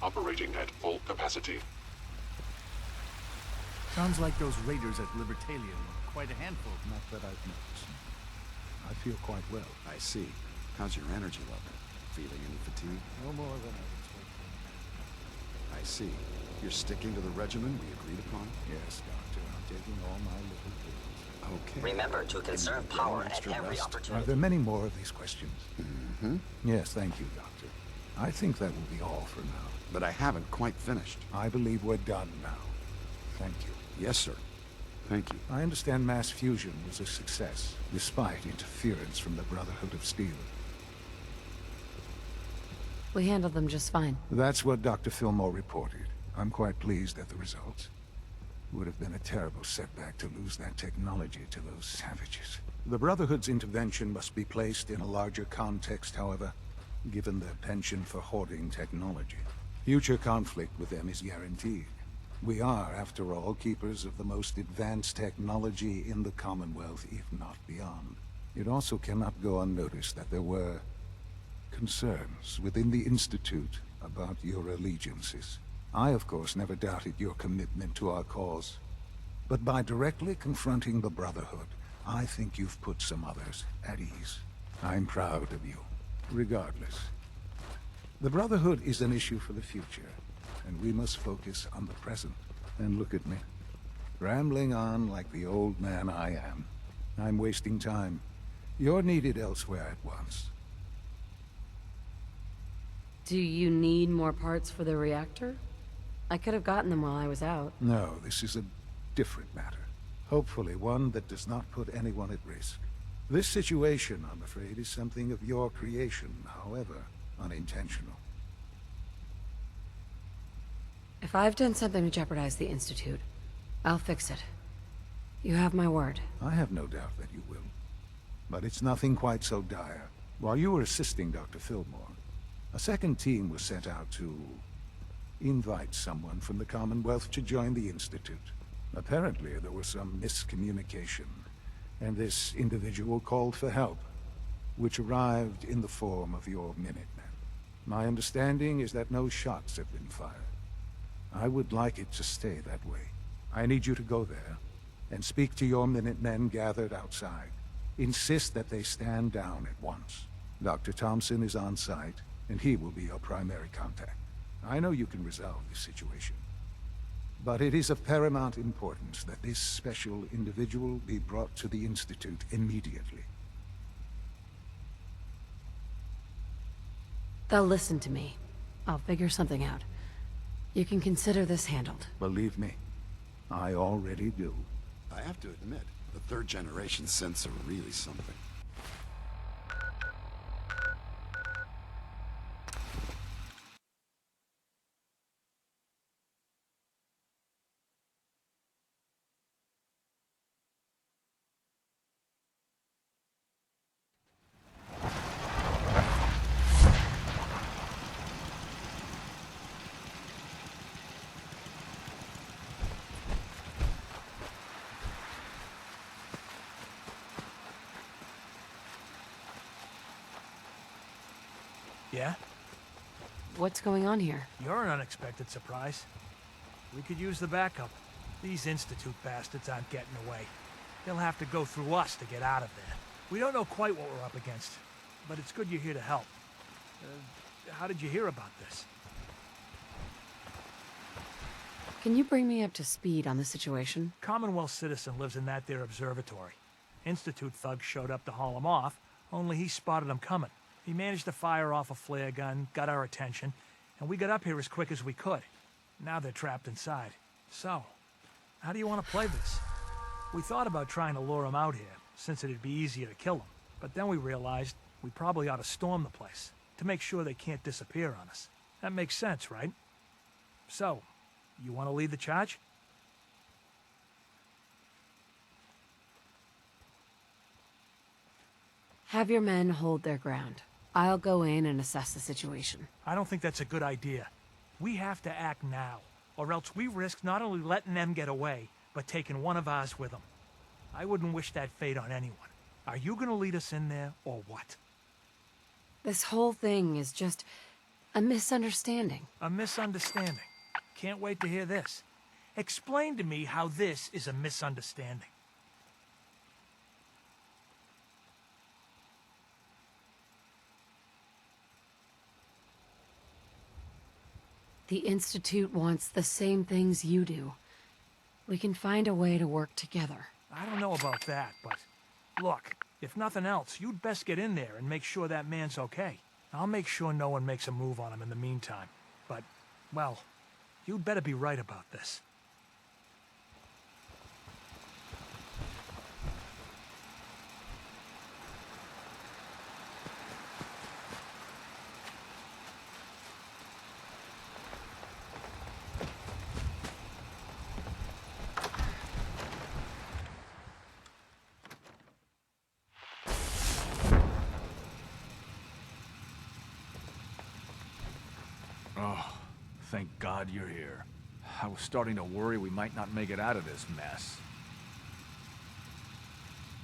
operating at full capacity. Sounds like those raiders at Libertalia were quite a handful. Not that I've noticed. I feel quite well. I see. How's your energy level? Feeling any fatigue? No more than I expected. I see. You're sticking to the regimen we agreed upon? Yes, Doctor. I'm taking all my little pills. Okay. Remember to conserve Getting power at extra every rest? Are opportunity. there many more of these questions? Mm-hmm. Yes, thank you, Doctor. I think that will be all for now. But I haven't quite finished. I believe we're done now. Thank you. Yes, sir. Thank you. I understand mass fusion was a success, despite interference from the Brotherhood of Steel. We handled them just fine. That's what Dr. Fillmore reported. I'm quite pleased at the results. Would have been a terrible setback to lose that technology to those savages. The Brotherhood's intervention must be placed in a larger context, however, given their penchant for hoarding technology. Future conflict with them is guaranteed. We are, after all, keepers of the most advanced technology in the Commonwealth, if not beyond. It also cannot go unnoticed that there were concerns within the Institute about your allegiances. I, of course, never doubted your commitment to our cause. But by directly confronting the Brotherhood, I think you've put some others at ease. I'm proud of you, regardless. The Brotherhood is an issue for the future, and we must focus on the present. And look at me, rambling on like the old man I am. I'm wasting time. You're needed elsewhere at once. Do you need more parts for the reactor? I could have gotten them while I was out. No, this is a different matter. Hopefully one that does not put anyone at risk. This situation, I'm afraid, is something of your creation, however unintentional. If I've done something to jeopardize the Institute, I'll fix it. You have my word. I have no doubt that you will. But it's nothing quite so dire. While you were assisting Dr. Fillmore, a second team was sent out to invite someone from the Commonwealth to join the Institute. Apparently, there was some miscommunication, and this individual called for help, which arrived in the form of your Minutemen. My understanding is that no shots have been fired. I would like it to stay that way. I need you to go there and speak to your Minutemen gathered outside. Insist that they stand down at once. Dr. Thompson is on site, and he will be your primary contact. I know you can resolve this situation, but it is of paramount importance that this special individual be brought to the Institute immediately. They'll listen to me. I'll figure something out. You can consider this handled. Believe me, I already do. I have to admit, the third generation synths are really something. Yeah? What's going on here? You're an unexpected surprise. We could use the backup. These Institute bastards aren't getting away. They'll have to go through us to get out of there. We don't know quite what we're up against, but it's good you're here to help. How did you hear about this? Can you bring me up to speed on the situation? Commonwealth citizen lives in that there observatory. Institute thugs showed up to haul him off, only he spotted them coming. He managed to fire off a flare gun, got our attention, and we got up here as quick as we could. Now they're trapped inside. So, how do you want to play this? We thought about trying to lure them out here, since it'd be easier to kill them. But then we realized we probably ought to storm the place, to make sure they can't disappear on us. That makes sense, right? So, you want to lead the charge? Have your men hold their ground. I'll go in and assess the situation. I don't think that's a good idea. We have to act now, or else we risk not only letting them get away, but taking one of ours with them. I wouldn't wish that fate on anyone. Are you gonna lead us in there, or what? This whole thing is just A misunderstanding. A misunderstanding. Can't wait to hear this. Explain to me how this is a misunderstanding. The Institute wants the same things you do. We can find a way to work together. I don't know about that, but look, if nothing else, you'd best get in there and make sure that man's okay. I'll make sure no one makes a move on him in the meantime. But, well, you'd better be right about this. Oh, thank God you're here. I was starting to worry we might not make it out of this mess.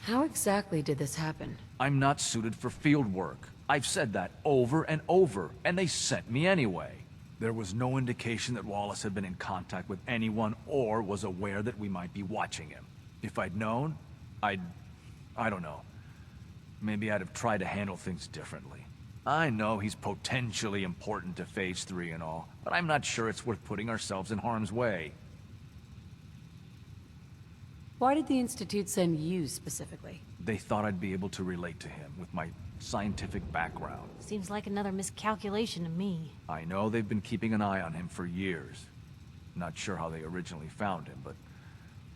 How exactly did this happen? I'm not suited for field work. I've said that over and over, and they sent me anyway. There was no indication that Wallace had been in contact with anyone or was aware that we might be watching him. If I'd known, I don't know. Maybe I'd have tried to handle things differently. I know he's potentially important to Phase 3 and all, but I'm not sure it's worth putting ourselves in harm's way. Why did the Institute send you specifically? They thought I'd be able to relate to him with my scientific background. Seems like another miscalculation to me. I know they've been keeping an eye on him for years. Not sure how they originally found him, but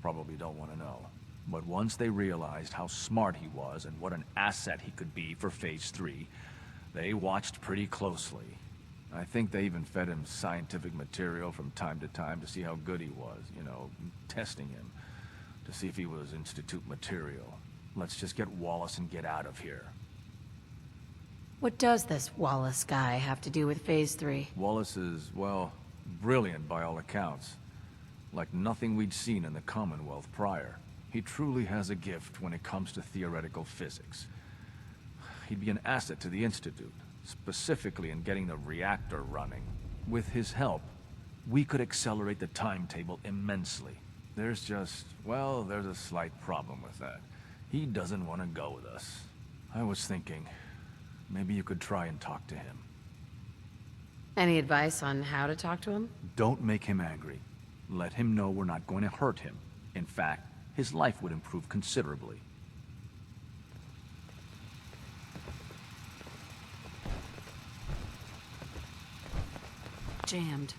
probably don't want to know. But once they realized how smart he was and what an asset he could be for Phase 3, they watched pretty closely. I think they even fed him scientific material from time to time to see how good he was, you know, testing him, to see if he was Institute material. Let's just get Wallace and get out of here. What does this Wallace guy have to do with Phase 3? Wallace is, well, brilliant by all accounts. Like nothing we'd seen in the Commonwealth prior. He truly has a gift when it comes to theoretical physics. He'd be an asset to the Institute, specifically in getting the reactor running. With his help, we could accelerate the timetable immensely. There's just, well, there's a slight problem with that. He doesn't want to go with us. I was thinking, maybe you could try and talk to him. Any advice on how to talk to him? Don't make him angry. Let him know we're not going to hurt him. In fact, his life would improve considerably. Jammed.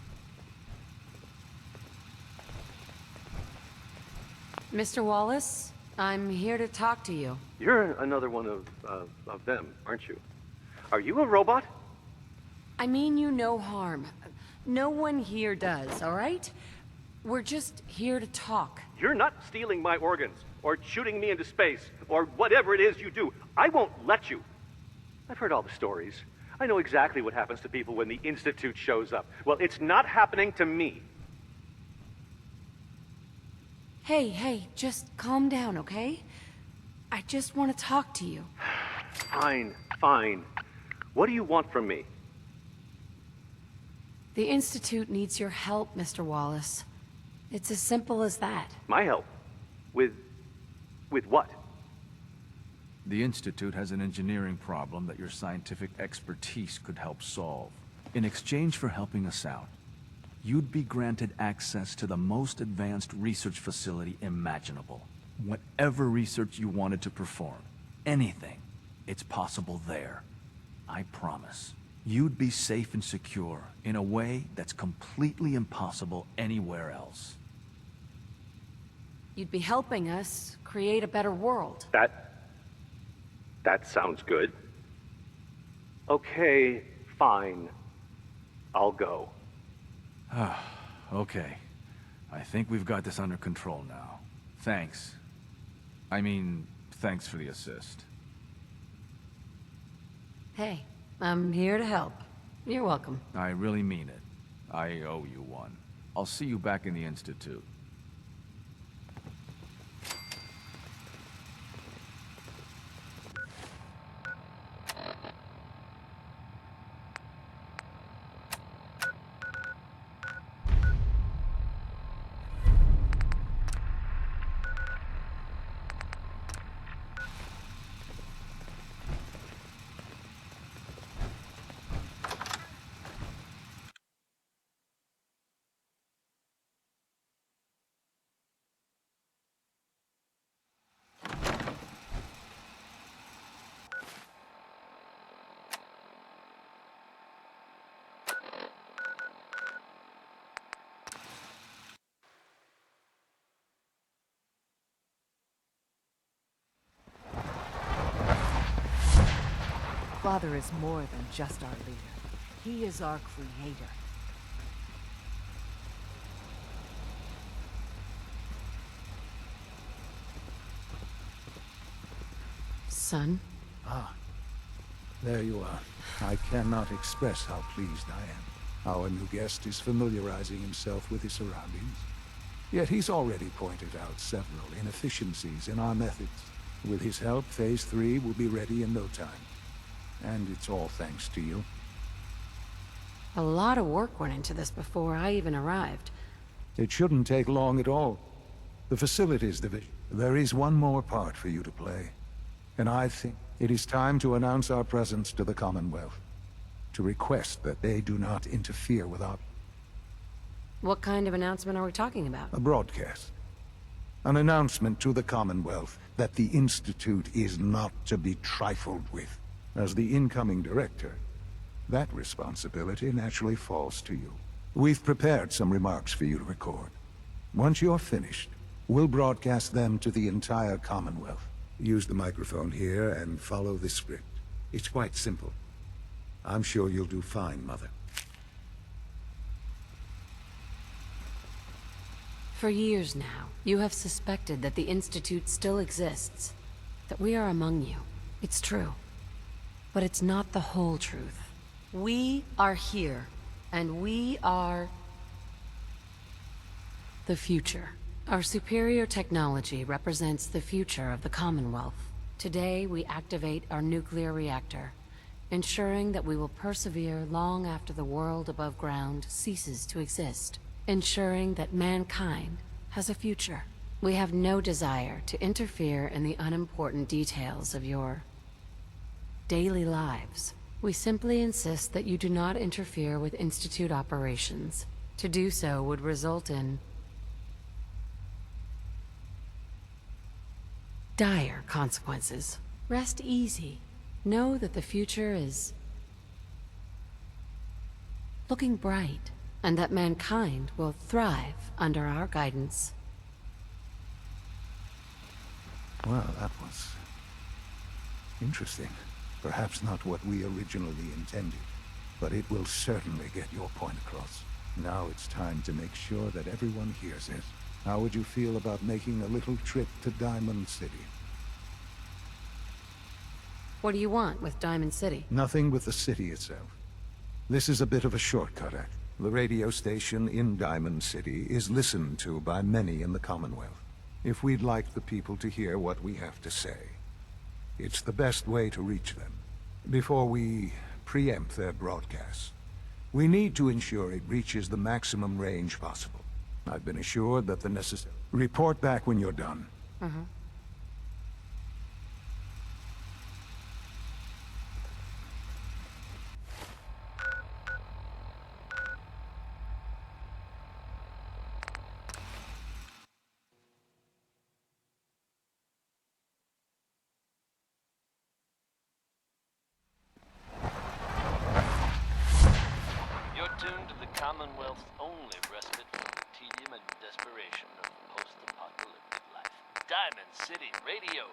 Mr. Wallace, I'm here to talk to you. You're another one of them, aren't you? Are you a robot? I mean you no harm. No one here does, all right? We're just here to talk. You're not stealing my organs, or shooting me into space, or whatever it is you do. I won't let you. I've heard all the stories. I know exactly what happens to people when the Institute shows up. Well, it's not happening to me. Hey, just calm down, okay? I just want to talk to you. Fine, fine. What do you want from me? The Institute needs your help, Mr. Wallace. It's as simple as that. My help? With what? The Institute has an engineering problem that your scientific expertise could help solve. In exchange for helping us out, you'd be granted access to the most advanced research facility imaginable. Whatever research you wanted to perform, anything, it's possible there. I promise. You'd be safe and secure in a way that's completely impossible anywhere else. You'd be helping us create a better world. That sounds good. Okay, fine. I'll go. Okay. I think we've got this under control now. Thanks. I mean, thanks for the assist. Hey, I'm here to help. You're welcome. I really mean it. I owe you one. I'll see you back in the Institute. Father is more than just our leader. He is our creator. Son? There you are. I cannot express how pleased I am. Our new guest is familiarizing himself with his surroundings. Yet he's already pointed out several inefficiencies in our methods. With his help, Phase 3 will be ready in no time. And it's all thanks to you. A lot of work went into this before I even arrived. It shouldn't take long at all. The Facilities Division. There is one more part for you to play. And I think it is time to announce our presence to the Commonwealth. To request that they do not interfere with our... What kind of announcement are we talking about? A broadcast. An announcement to the Commonwealth that the Institute is not to be trifled with. As the incoming director, that responsibility naturally falls to you. We've prepared some remarks for you to record. Once you're finished, we'll broadcast them to the entire Commonwealth. Use the microphone here and follow this script. It's quite simple. I'm sure you'll do fine, Mother. For years now, you have suspected that the Institute still exists. That we are among you. It's true. But it's not the whole truth. We are here, and we are... the future. Our superior technology represents the future of the Commonwealth. Today, we activate our nuclear reactor, ensuring that we will persevere long after the world above ground ceases to exist. Ensuring that mankind has a future. We have no desire to interfere in the unimportant details of your daily lives. We simply insist that you do not interfere with Institute operations. To do so would result in dire consequences. Rest easy. Know that the future is looking bright, and that mankind will thrive under our guidance. Well, that was... interesting. Perhaps not what we originally intended, but it will certainly get your point across. Now it's time to make sure that everyone hears it. How would you feel about making a little trip to Diamond City? What do you want with Diamond City? Nothing with the city itself. This is a bit of a shortcut, actually. The radio station in Diamond City is listened to by many in the Commonwealth. If we'd like the people to hear what we have to say, it's the best way to reach them. Before we preempt their broadcasts, we need to ensure it reaches the maximum range possible. I've been assured that the necessary... Report back when you're done. You're tuned to the Commonwealth's only respite from the tedium and desperation of post-apocalyptic life. Diamond City Radio.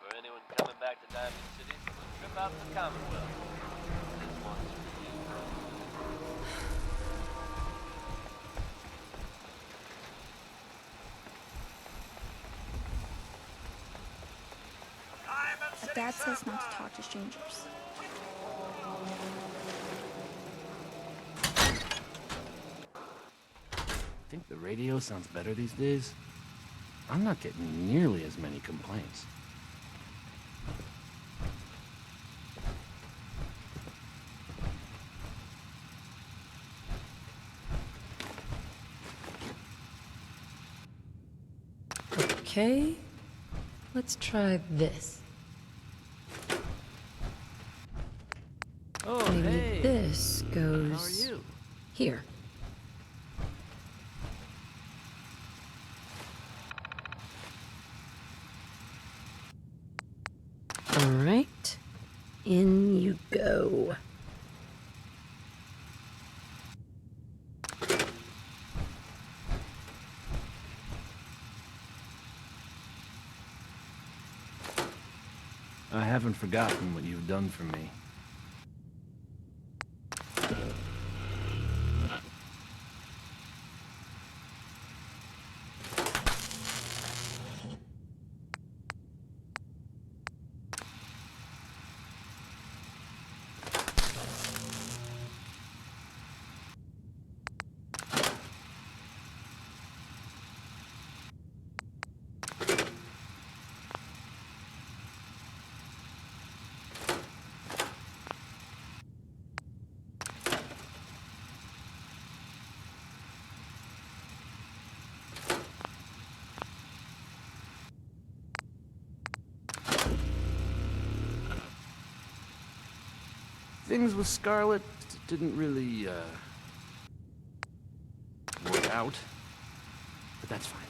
For anyone coming back to Diamond City from a trip out to the Commonwealth, this one's for you. Dad says not to talk to strangers. Think the radio sounds better these days? I'm not getting nearly as many complaints. Okay, let's try this. Oh, Maybe hey! this goes How are you? here. All right, in you go. I haven't forgotten what you've done for me. Things with Scarlet didn't really, work out. But that's fine.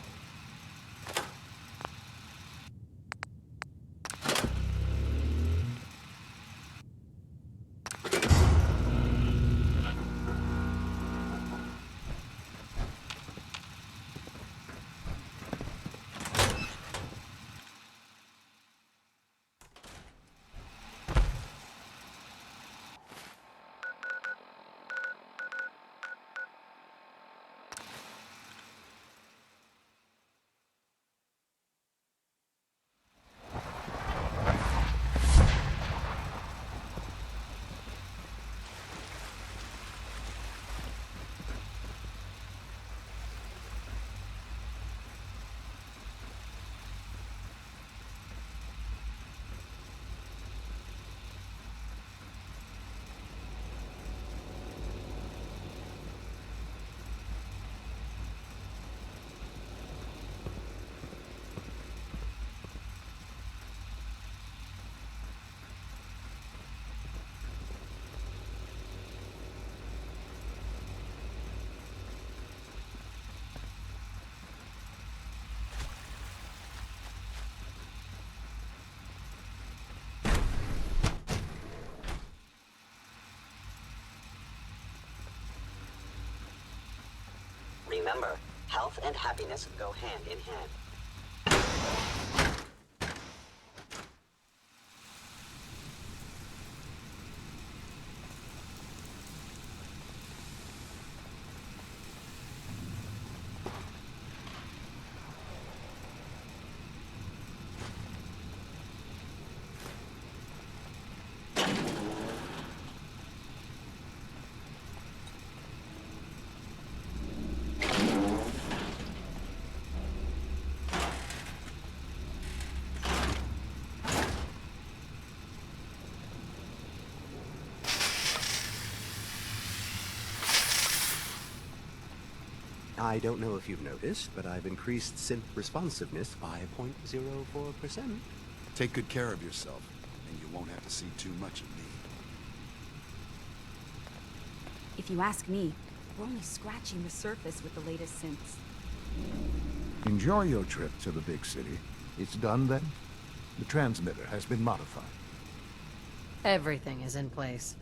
Remember, health and happiness go hand in hand. I don't know if you've noticed, but I've increased synth responsiveness by 0.04%. Take good care of yourself, and you won't have to see too much of me. If you ask me, we're only scratching the surface with the latest synths. Enjoy your trip to the big city. It's done then? The transmitter has been modified. Everything is in place.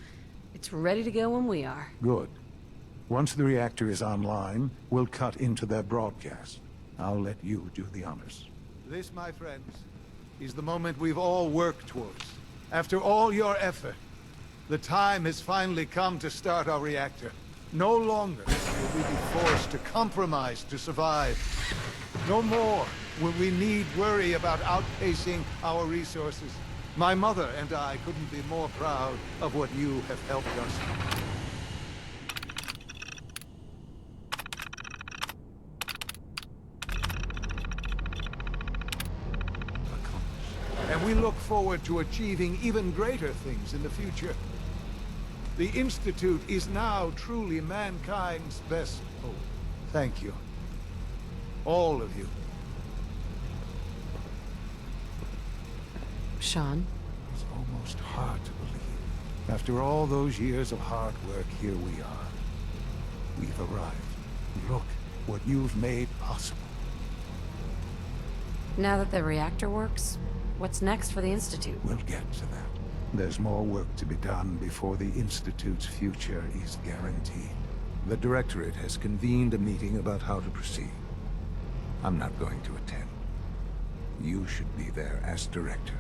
It's ready to go when we are. Good. Once the reactor is online, we'll cut into their broadcast. I'll let you do the honors. This, my friends, is the moment we've all worked towards. After all your effort, the time has finally come to start our reactor. No longer will we be forced to compromise to survive. No more will we need worry about outpacing our resources. My mother and I couldn't be more proud of what you have helped us. And we look forward to achieving even greater things in the future. The Institute is now truly mankind's best hope. Thank you. All of you. Sean? It's almost hard to believe. After all those years of hard work, here we are. We've arrived. Look what you've made possible. Now that the reactor works, what's next for the Institute? We'll get to that. There's more work to be done before the Institute's future is guaranteed. The Directorate has convened a meeting about how to proceed. I'm not going to attend. You should be there as Director.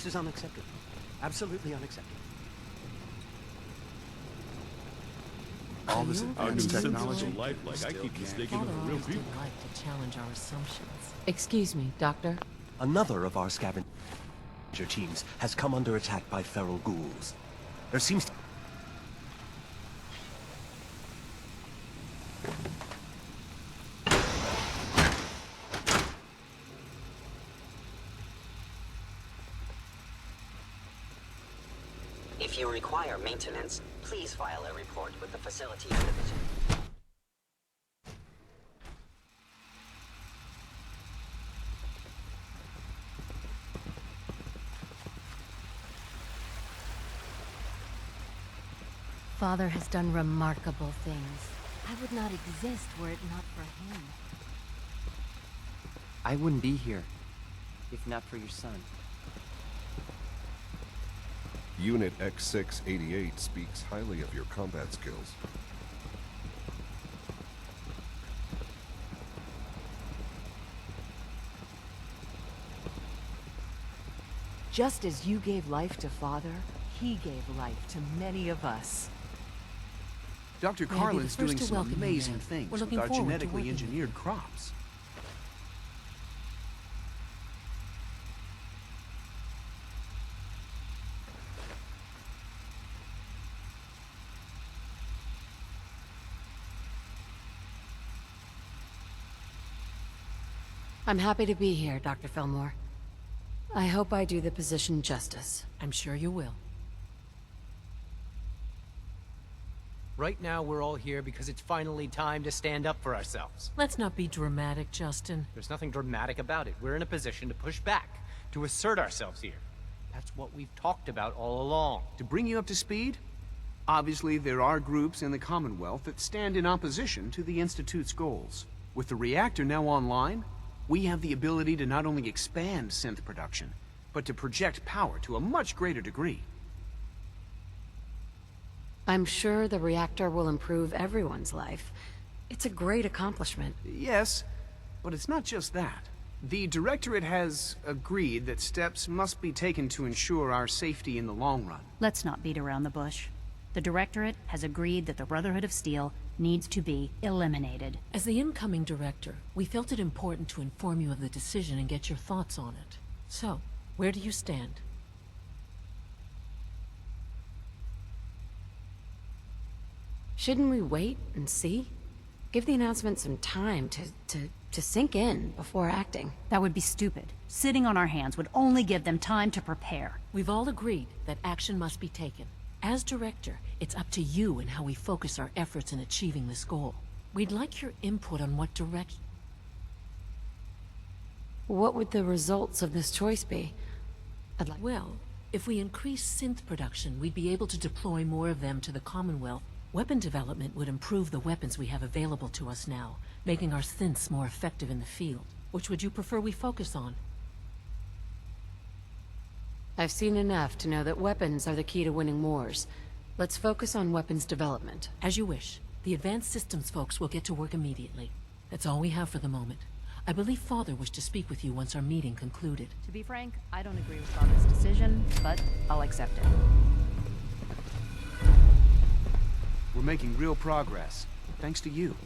This is unacceptable. Absolutely unacceptable. All this advanced technology. Father always did like to challenge our assumptions. Excuse me, Doctor? Another of our scavenger teams has come under attack by feral ghouls. There seems to... If you require maintenance, please file a report with the Facilities Division. Father has done remarkable things. I would not exist were it not for him. I wouldn't be here if not for your son. Unit X688 speaks highly of your combat skills. Just as you gave life to Father, he gave life to many of us. Dr. May I be the Carlin's first doing to some welcome you, amazing ma'am. things We're with looking our forward to genetically working with you. engineered crops. I'm happy to be here, Dr. Fillmore. I hope I do the position justice. I'm sure you will. Right now, we're all here because it's finally time to stand up for ourselves. Let's not be dramatic, Justin. There's nothing dramatic about it. We're in a position to push back, to assert ourselves here. That's what we've talked about all along. To bring you up to speed, obviously there are groups in the Commonwealth that stand in opposition to the Institute's goals. With the reactor now online, we have the ability to not only expand synth production, but to project power to a much greater degree. I'm sure the reactor will improve everyone's life. It's a great accomplishment. Yes, but it's not just that. The Directorate has agreed that steps must be taken to ensure our safety in the long run. Let's not beat around the bush. The Directorate has agreed that the Brotherhood of Steel needs to be eliminated. As the incoming director, we felt it important to inform you of the decision and get your thoughts on it. So, where do you stand? Shouldn't we wait and see? Give the announcement some time to sink in before acting. That would be stupid. Sitting on our hands would only give them time to prepare. We've all agreed that action must be taken. As director, it's up to you and how we focus our efforts in achieving this goal. We'd like your input on what direction... What would the results of this choice be? Well, if we increase synth production, we'd be able to deploy more of them to the Commonwealth. Weapon development would improve the weapons we have available to us now, making our synths more effective in the field. Which would you prefer we focus on? I've seen enough to know that weapons are the key to winning wars. Let's focus on weapons development. As you wish. The advanced systems folks will get to work immediately. That's all we have for the moment. I believe Father wished to speak with you once our meeting concluded. To be frank, I don't agree with Father's decision, but I'll accept it. We're making real progress, thanks to you.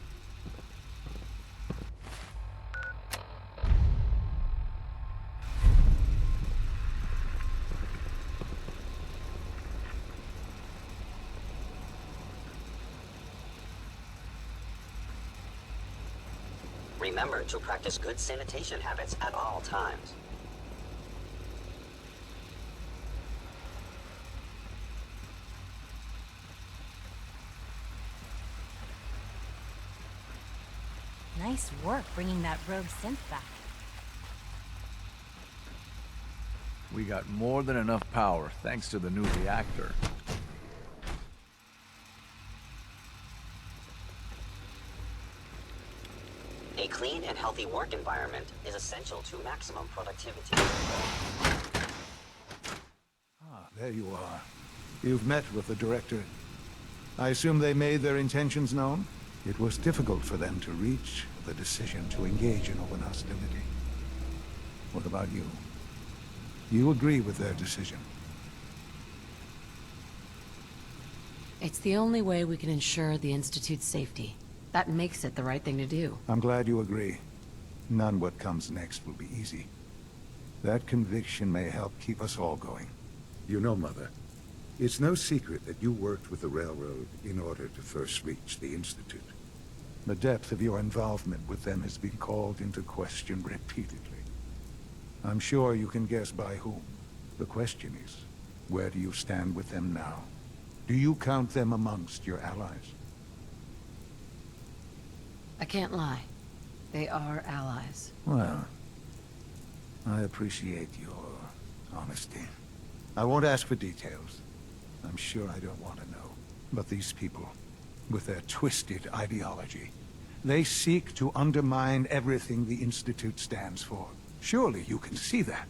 Remember to practice good sanitation habits at all times. Nice work bringing that rogue synth back. We got more than enough power thanks to the new reactor. A clean and healthy work environment is essential to maximum productivity. Ah, there you are. You've met with the Director. I assume they made their intentions known? It was difficult for them to reach the decision to engage in open hostility. What about you? You agree with their decision? It's the only way we can ensure the Institute's safety. That makes it the right thing to do. I'm glad you agree. None what comes next will be easy. That conviction may help keep us all going. You know, Mother, it's no secret that you worked with the Railroad in order to first reach the Institute. The depth of your involvement with them has been called into question repeatedly. I'm sure you can guess by whom. The question is, where do you stand with them now? Do you count them amongst your allies? I can't lie. They are allies. Well, I appreciate your honesty. I won't ask for details. I'm sure I don't want to know. But these people, with their twisted ideology, they seek to undermine everything the Institute stands for. Surely you can see that.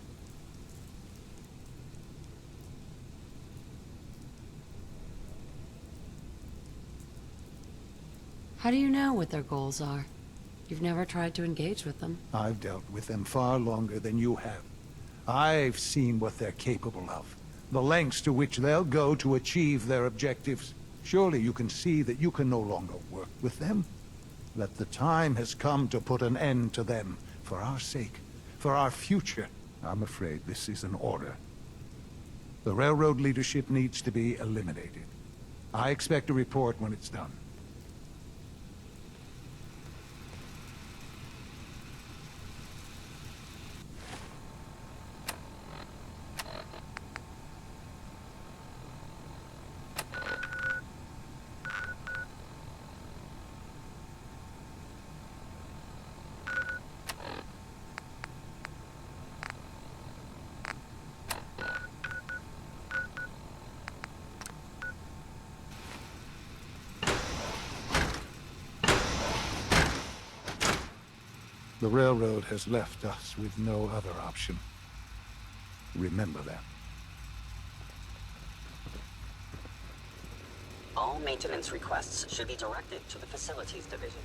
How do you know what their goals are? You've never tried to engage with them. I've dealt with them far longer than you have. I've seen what they're capable of. The lengths to which they'll go to achieve their objectives. Surely you can see that you can no longer work with them. That the time has come to put an end to them. For our sake. For our future. I'm afraid this is an order. The Railroad leadership needs to be eliminated. I expect a report when it's done. The Railroad has left us with no other option. Remember that. All maintenance requests should be directed to the Facilities Division.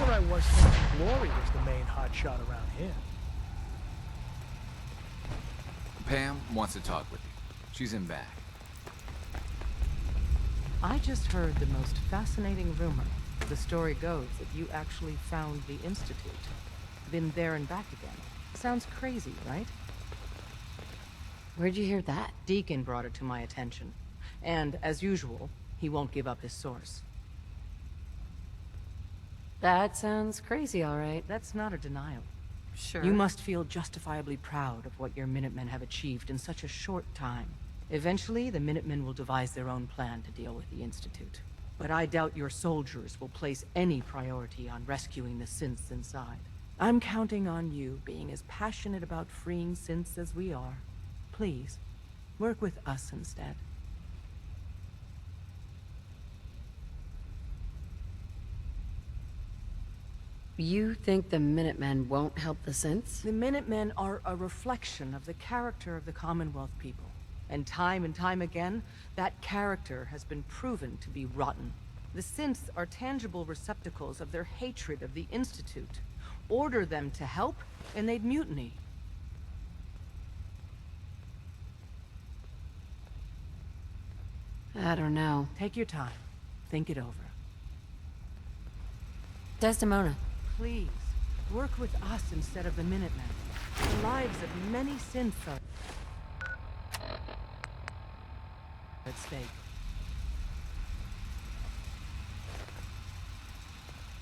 Where I was thinking Glory was the main hotshot around here. Pam wants to talk with you. She's in back. I just heard the most fascinating rumor. The story goes that you actually found the Institute. Been there and back again. Sounds crazy, right? Where'd you hear that? Deacon brought it to my attention. And, as usual, he won't give up his source. That sounds crazy, all right. That's not a denial. Sure. You must feel justifiably proud of what your Minutemen have achieved in such a short time. Eventually, the Minutemen will devise their own plan to deal with the Institute. But I doubt your soldiers will place any priority on rescuing the synths inside. I'm counting on you being as passionate about freeing synths as we are. Please, work with us instead. You think the Minutemen won't help the synths? The Minutemen are a reflection of the character of the Commonwealth people. And time again, that character has been proven to be rotten. The synths are tangible receptacles of their hatred of the Institute. Order them to help, and they'd mutiny. I don't know. Take your time. Think it over. Desdemona. Please, work with us instead of the Minutemen. The lives of many synths are at stake.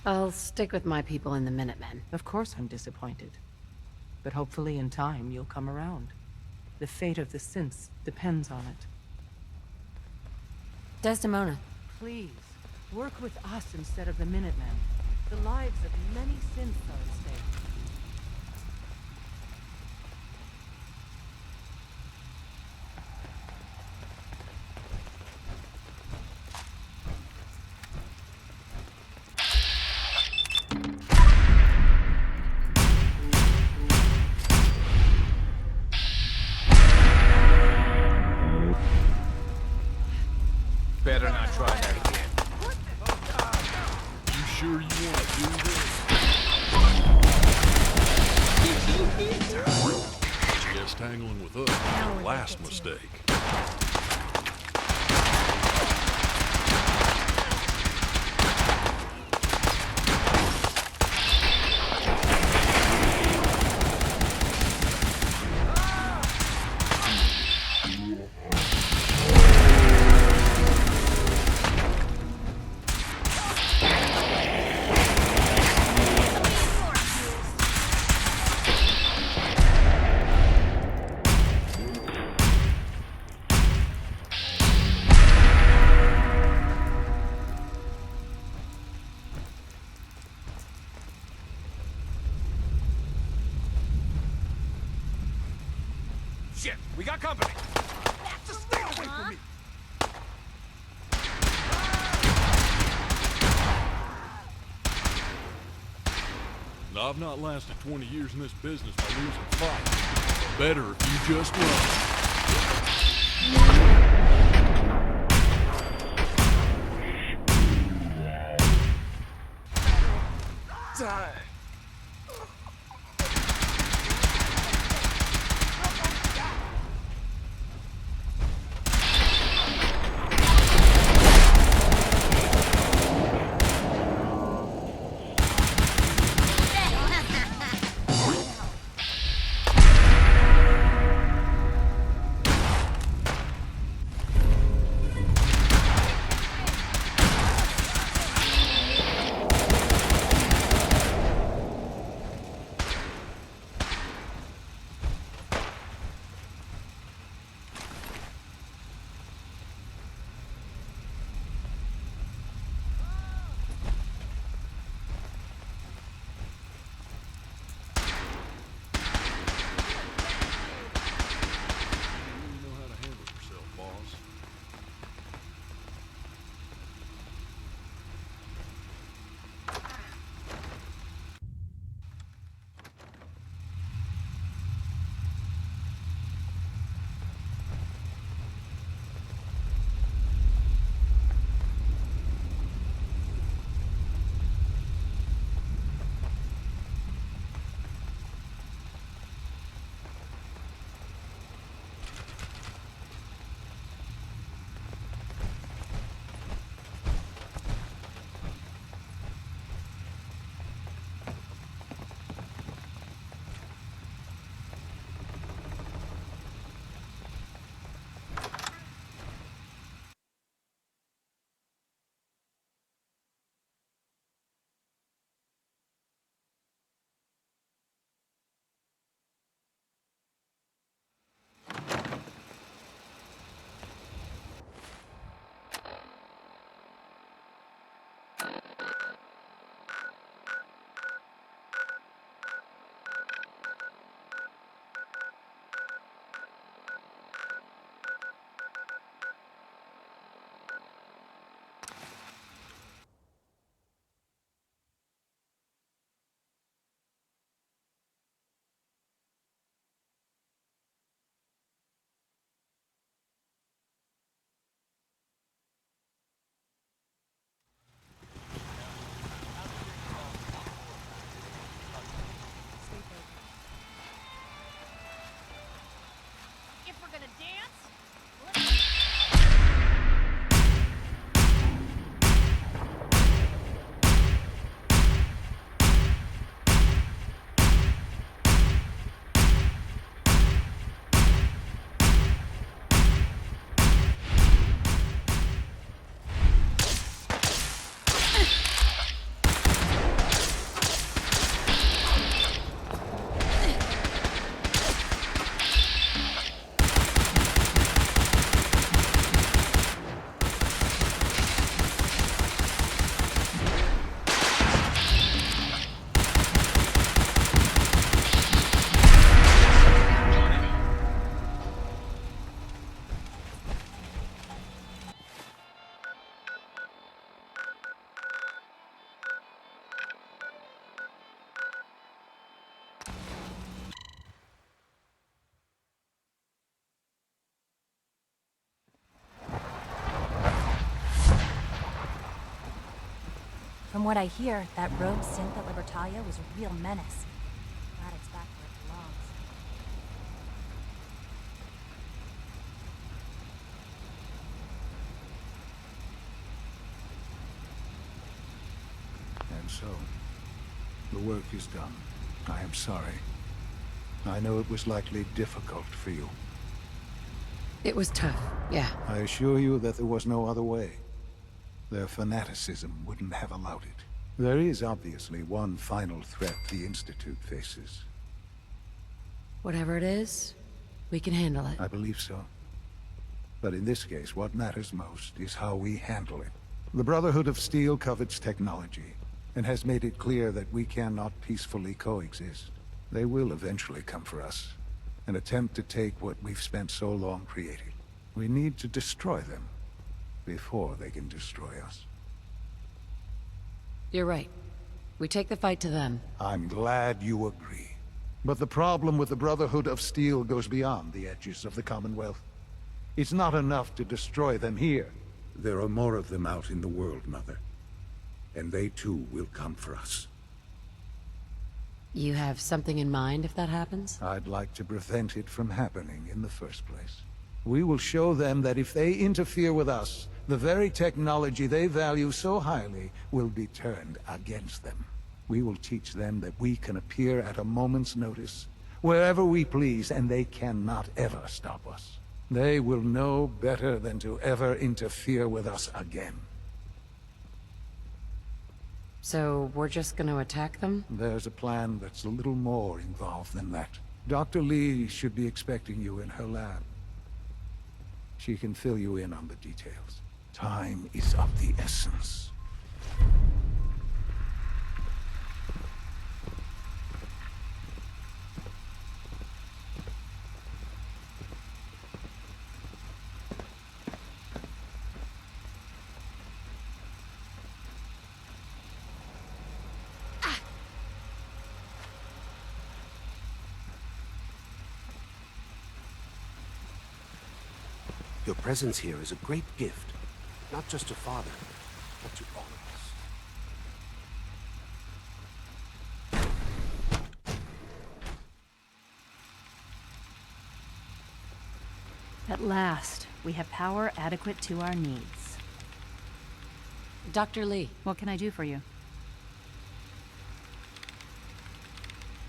I'll stick with my people in the Minutemen. Of course I'm disappointed. But hopefully in time you'll come around. The fate of the synths depends on it. Desdemona. Please, work with us instead of the Minutemen. The lives of many synths are at stake. sure you want to do this? Guess tangling with us was your last mistake. Shit, we got company. Just stay away from me! Now, I've not lasted 20 years in this business by losing fights. Better if you just run. Die. From what I hear, that rogue synth at Libertalia was a real menace. Glad it's back where it belongs. And so, the work is done. I am sorry. I know it was likely difficult for you. It was tough, yeah. I assure you that there was no other way. Their fanaticism wouldn't have allowed it. There is obviously one final threat the Institute faces. Whatever it is, we can handle it. I believe so. But in this case, what matters most is how we handle it. The Brotherhood of Steel covets technology, and has made it clear that we cannot peacefully coexist. They will eventually come for us, and attempt to take what we've spent so long creating. We need to destroy them before they can destroy us. You're right. We take the fight to them. I'm glad you agree. But the problem with the Brotherhood of Steel goes beyond the edges of the Commonwealth. It's not enough to destroy them here. There are more of them out in the world, Mother. And they too will come for us. You have something in mind if that happens? I'd like to prevent it from happening in the first place. We will show them that if they interfere with us, the very technology they value so highly will be turned against them. We will teach them that we can appear at a moment's notice, wherever we please, and they cannot ever stop us. They will know better than to ever interfere with us again. So, we're just gonna attack them? There's a plan that's a little more involved than that. Dr. Lee should be expecting you in her lab. She can fill you in on the details. Time is of the essence. Your presence here is a great gift, not just to Father, but to all of us. At last, we have power adequate to our needs. Dr. Lee. What can I do for you?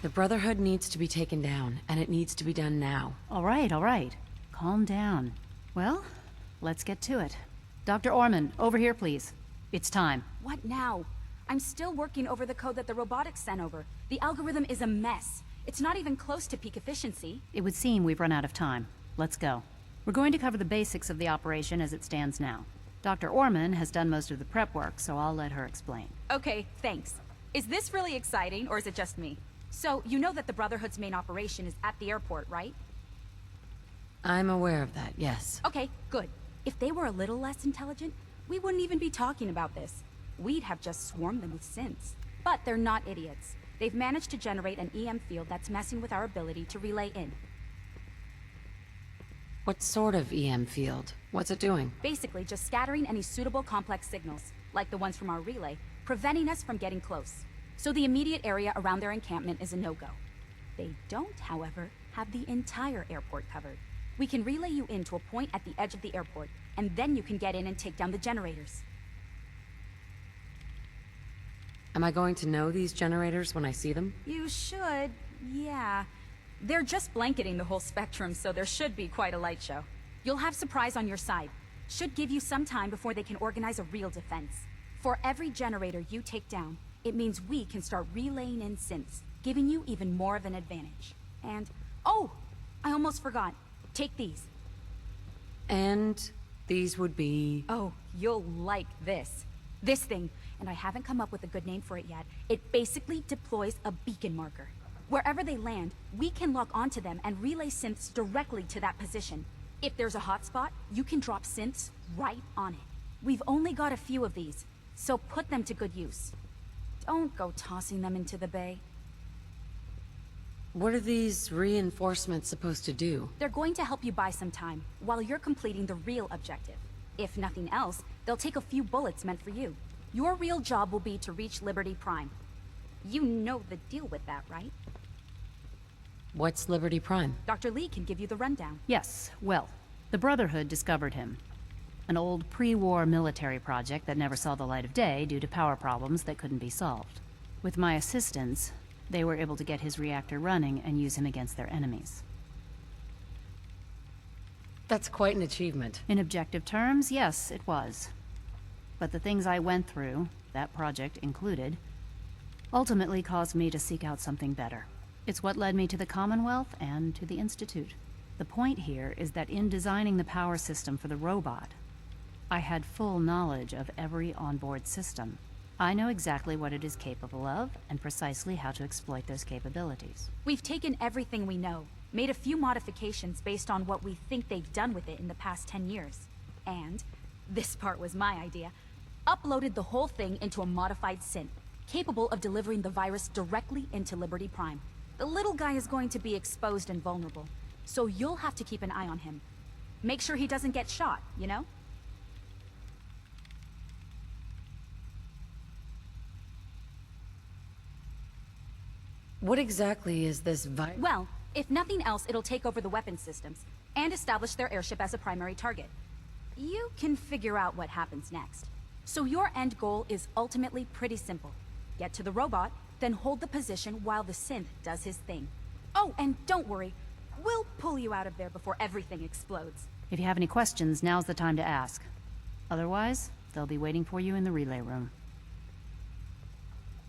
The Brotherhood needs to be taken down, and it needs to be done now. All right, all right. Calm down. Well, let's get to it. Dr. Orman, over here, please. It's time. What now? I'm still working over the code that the robotics sent over. The algorithm is a mess. It's not even close to peak efficiency. It would seem we've run out of time. Let's go. We're going to cover the basics of the operation as it stands now. Dr. Orman has done most of the prep work, so I'll let her explain. Okay, thanks. Is this really exciting, or is it just me? So, you know that the Brotherhood's main operation is at the airport, right? I'm aware of that, yes. Okay, good. If they were a little less intelligent, we wouldn't even be talking about this. We'd have just swarmed them with synths. But they're not idiots. They've managed to generate an EM field that's messing with our ability to relay in. What sort of EM field? What's it doing? Basically, just scattering any suitable complex signals, like the ones from our relay, preventing us from getting close. So the immediate area around their encampment is a no-go. They don't, however, have the entire airport covered. We can relay you in to a point at the edge of the airport, and then you can get in and take down the generators. Am I going to know these generators when I see them? You should, yeah. They're just blanketing the whole spectrum, so there should be quite a light show. You'll have surprise on your side. Should give you some time before they can organize a real defense. For every generator you take down, it means we can start relaying in synths, giving you even more of an advantage. And, oh, I almost forgot. Take these. And these would be... Oh, you'll like this. This thing, and I haven't come up with a good name for it yet. It basically deploys a beacon marker. Wherever they land, we can lock onto them and relay synths directly to that position. If there's a hotspot, you can drop synths right on it. We've only got a few of these, so put them to good use. Don't go tossing them into the bay. What are these reinforcements supposed to do? They're going to help you buy some time, while you're completing the real objective. If nothing else, they'll take a few bullets meant for you. Your real job will be to reach Liberty Prime. You know the deal with that, right? What's Liberty Prime? Dr. Lee can give you the rundown. Yes, well, the Brotherhood discovered him. An old pre-war military project that never saw the light of day due to power problems that couldn't be solved. With my assistance, they were able to get his reactor running and use him against their enemies. That's quite an achievement. In objective terms, yes, it was. But the things I went through, that project included, ultimately caused me to seek out something better. It's what led me to the Commonwealth and to the Institute. The point here is that in designing the power system for the robot, I had full knowledge of every onboard system. I know exactly what it is capable of, and precisely how to exploit those capabilities. We've taken everything we know, made a few modifications based on what we think they've done with it in the past 10 years. And, this part was my idea, uploaded the whole thing into a modified synth, capable of delivering the virus directly into Liberty Prime. The little guy is going to be exposed and vulnerable, so you'll have to keep an eye on him. Make sure he doesn't get shot, you know? What exactly is this virus? Well, if nothing else, it'll take over the weapon systems, and establish their airship as a primary target. You can figure out what happens next. So your end goal is ultimately pretty simple. Get to the robot, then hold the position while the synth does his thing. Oh, and don't worry, we'll pull you out of there before everything explodes. If you have any questions, now's the time to ask. Otherwise, they'll be waiting for you in the relay room.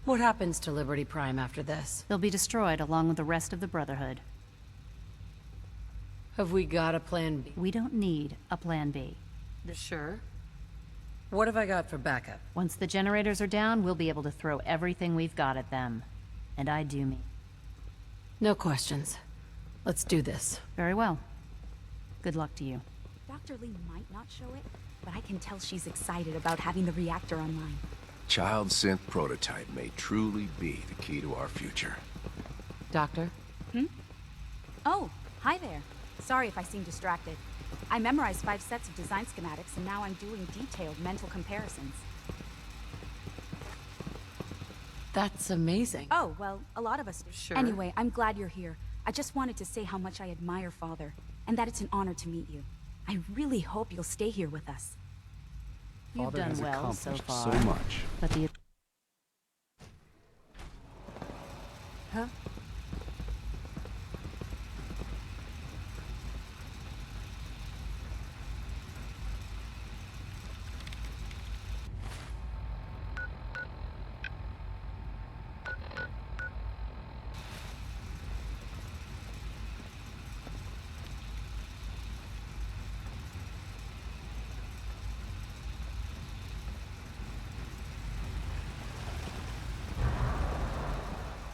What happens to Liberty Prime after this? They'll be destroyed along with the rest of the Brotherhood. Have we got a plan B? We don't need a plan B. Sure. What have I got for backup? Once the generators are down, we'll be able to throw everything we've got at them. And I do mean. No questions. Let's do this. Very well. Good luck to you. Dr. Lee might not show it, but I can tell she's excited about having the reactor online. Child synth prototype may truly be the key to our future. Doctor? Oh, hi there. Sorry if I seem distracted. I memorized 5 sets of design schematics, and now I'm doing detailed mental comparisons. That's amazing. Oh, well, a lot of us do. Sure. Anyway, I'm glad you're here. I just wanted to say how much I admire Father, and that it's an honor to meet you. I really hope you'll stay here with us. You've Father done has well so accomplished far. so much. But the... Huh?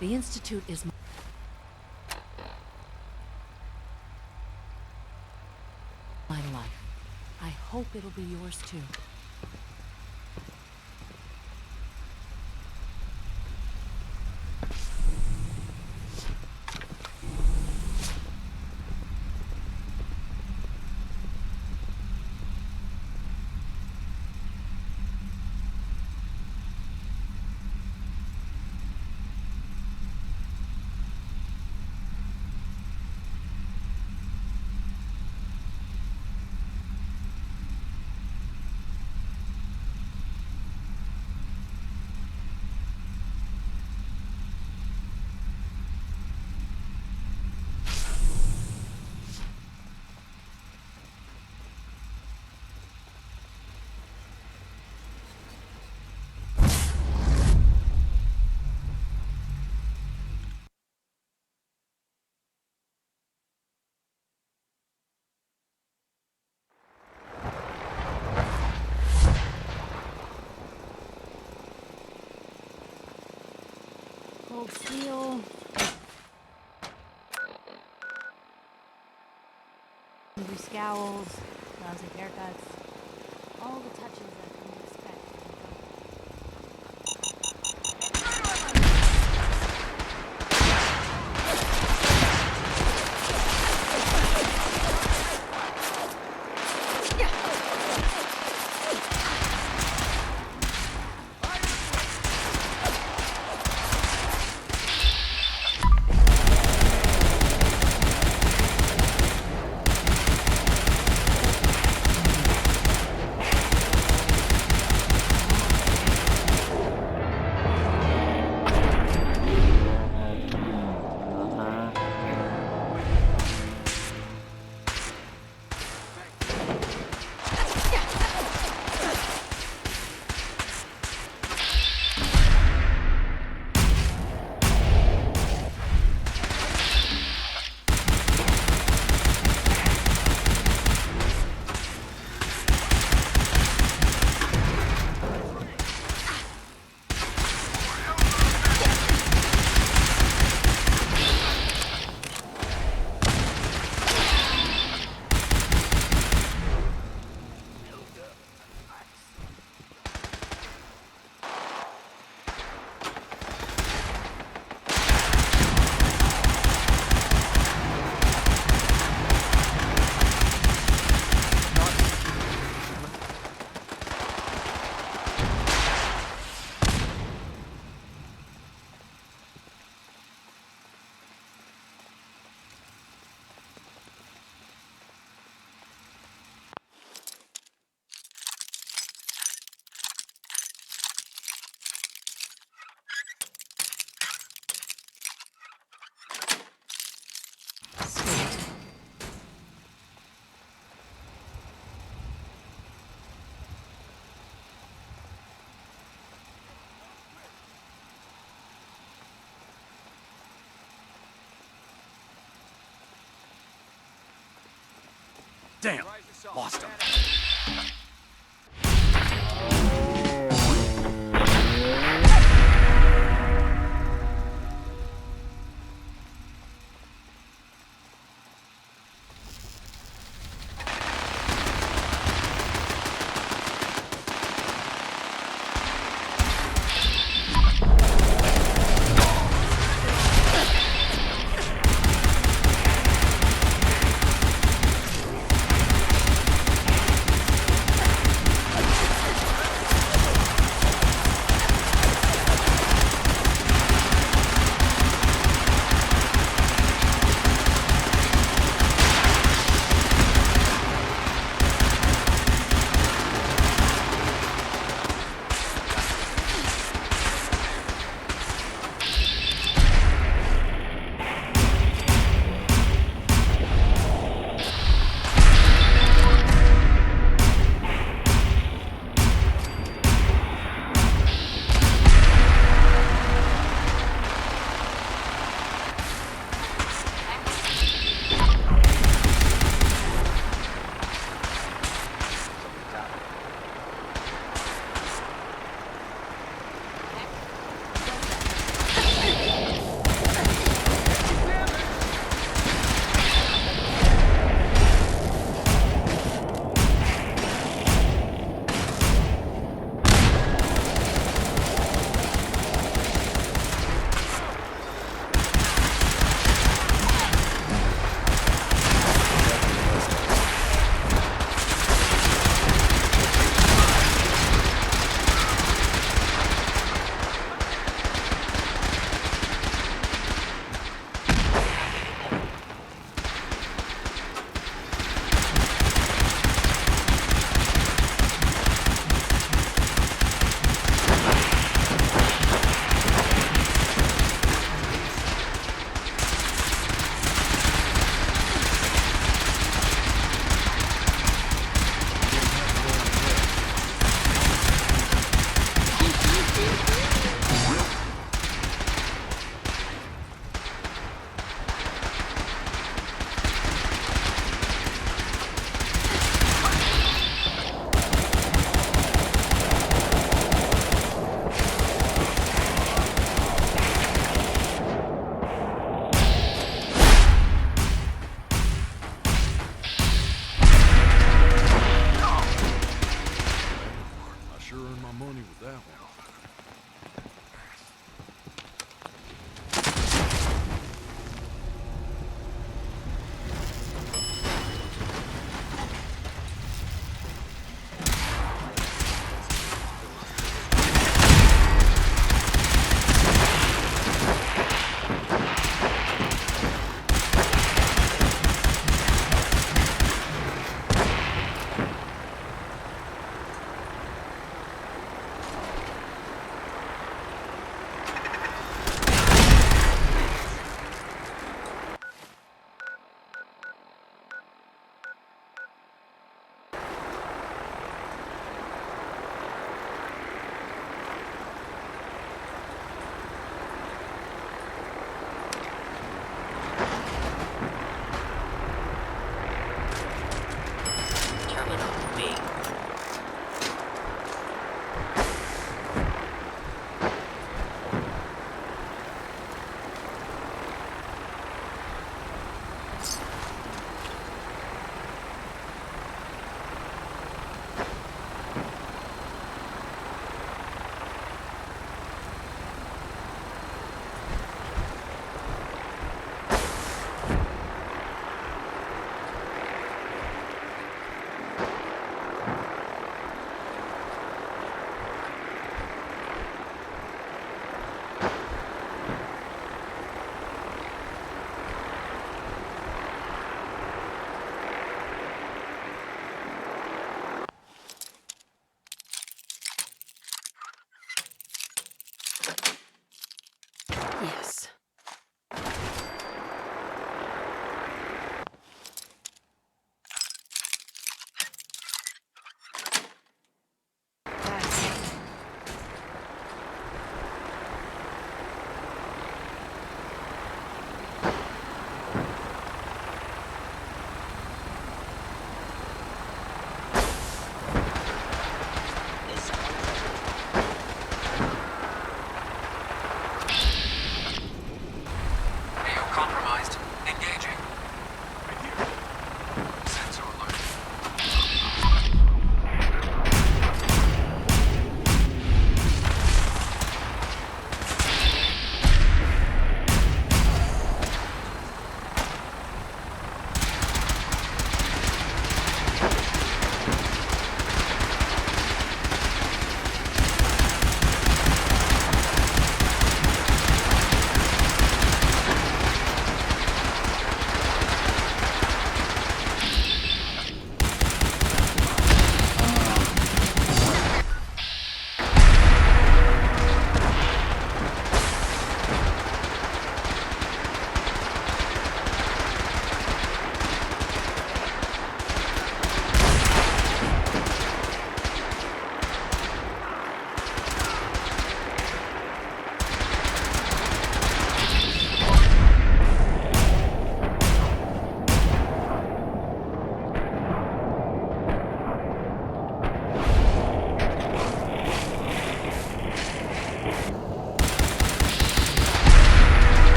The Institute is my life. I hope it'll be yours too. Cold steel. Angry scowls. Lousy haircuts. All the touches that come with respect. Damn, lost him.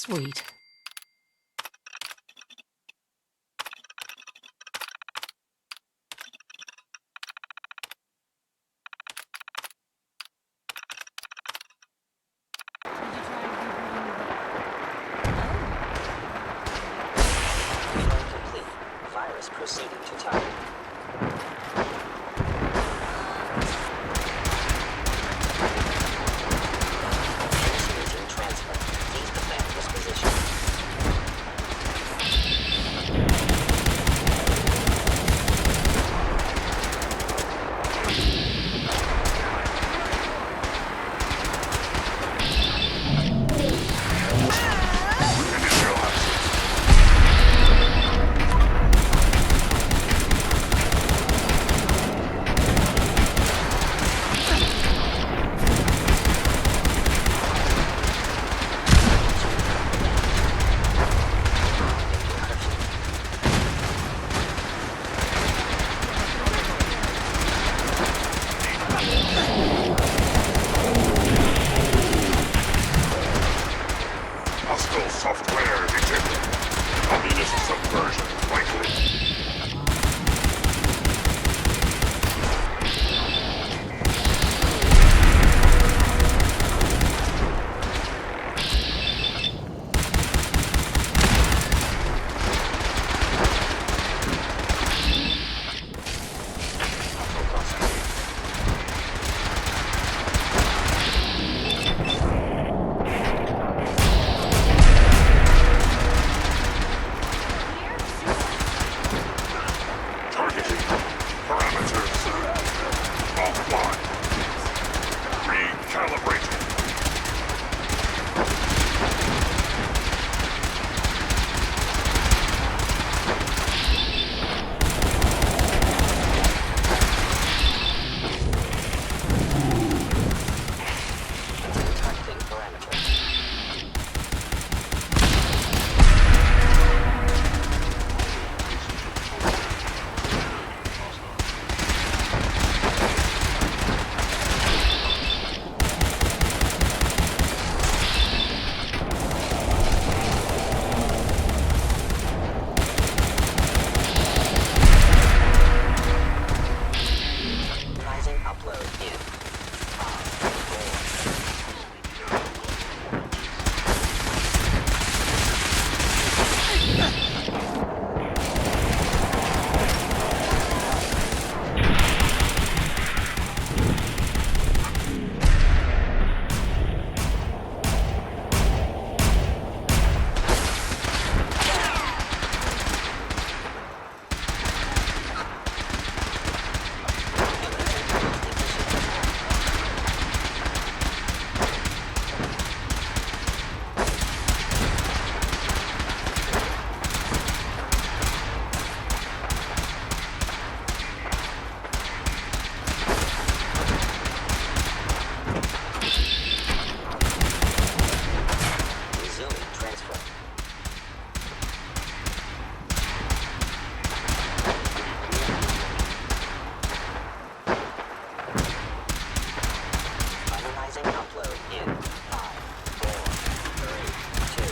Sweet. Complete. Virus proceeding to target. Initiating transfer. Please defend this position. Hostile software detected. Communist subversion likely. Targeting. Parameters. Offline. Recalibrating. Targeting parameters. Rising upload in 5. Resuming transfer. Finalizing upload in 5, 4, 3, 2,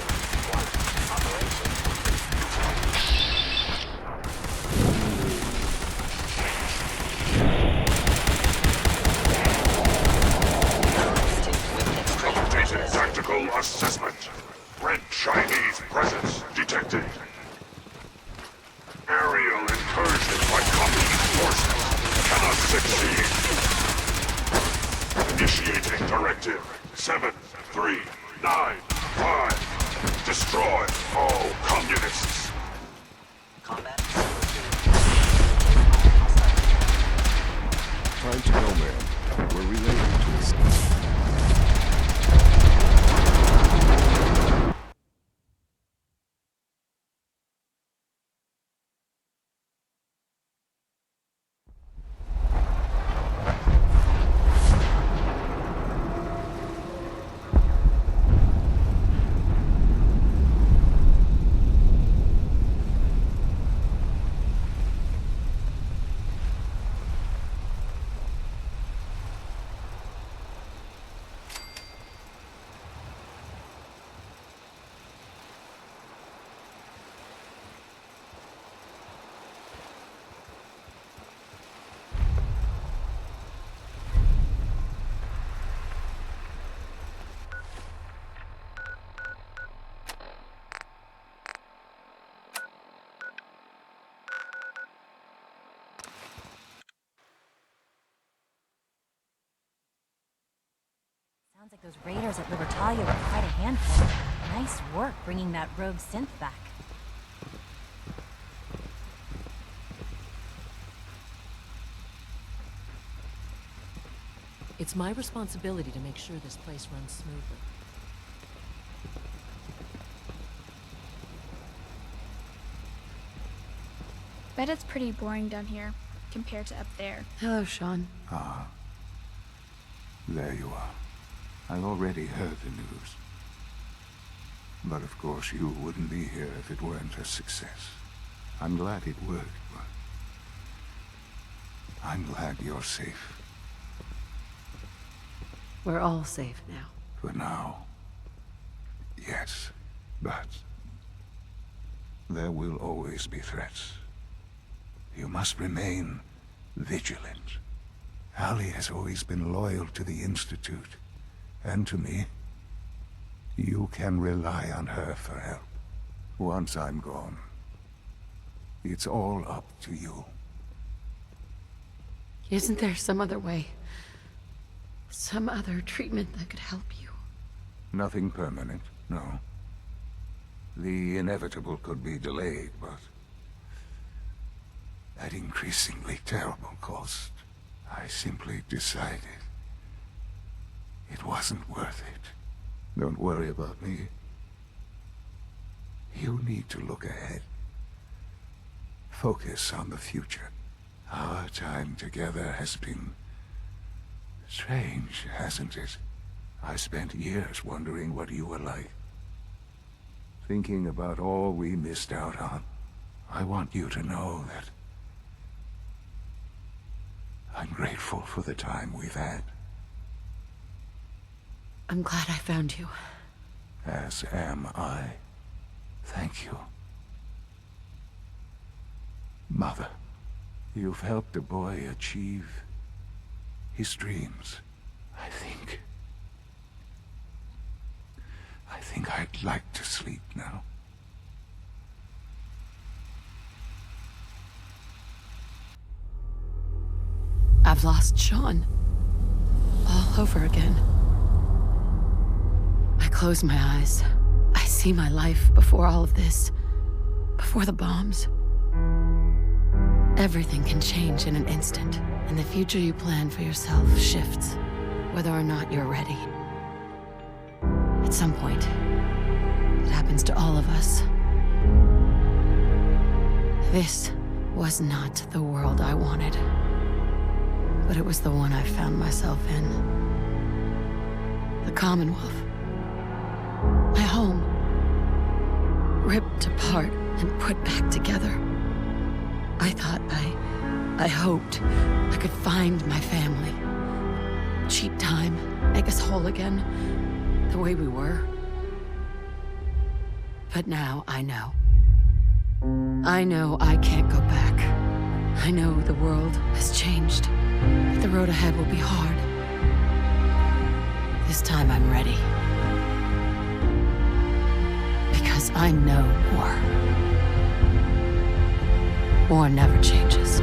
1. Operation Updated tactical assessment. Red Chinese presence detected. Aerial incursion by communist forces cannot succeed. Initiating directive 7395. Destroy all communists. combat. Time to go, ma'am. We're related to this. Sounds like those raiders at Libertalia were quite a handful. Nice work bringing that rogue synth back. It's my responsibility to make sure this place runs smoothly. Bet it's pretty boring down here, compared to up there. Hello, Sean. Ah. There you are. I've already heard the news. But of course you wouldn't be here if it weren't a success. I'm glad it worked, but I'm glad you're safe. We're all safe now. For now. Yes, but there will always be threats. You must remain vigilant. Allie has always been loyal to the Institute, and to me. You can rely on her for help. Once I'm gone, it's all up to you. Isn't there some other way? Some other treatment that could help you? Nothing permanent, no. The inevitable could be delayed, but at increasingly terrible cost. I simply decided it wasn't worth it. Don't worry about me. You need to look ahead. Focus on the future. Our time together has been strange, hasn't it? I spent years wondering what you were like. Thinking about all we missed out on. I want you to know that I'm grateful for the time we've had. I'm glad I found you. As am I. Thank you. Mother, you've helped a boy achieve his dreams. I think I'd like to sleep now. I've lost Sean. All over again. I close my eyes. I see my life before all of this. Before the bombs. Everything can change in an instant, and the future you plan for yourself shifts, whether or not you're ready. At some point, it happens to all of us. This was not the world I wanted, but it was the one I found myself in. The Commonwealth. My home. Ripped apart and put back together. I thought I hoped I could find my family. Cheap time, make us whole again, the way we were. But now I know. I know I can't go back. I know the world has changed. The road ahead will be hard. This time I'm ready. Because I know more. War never changes.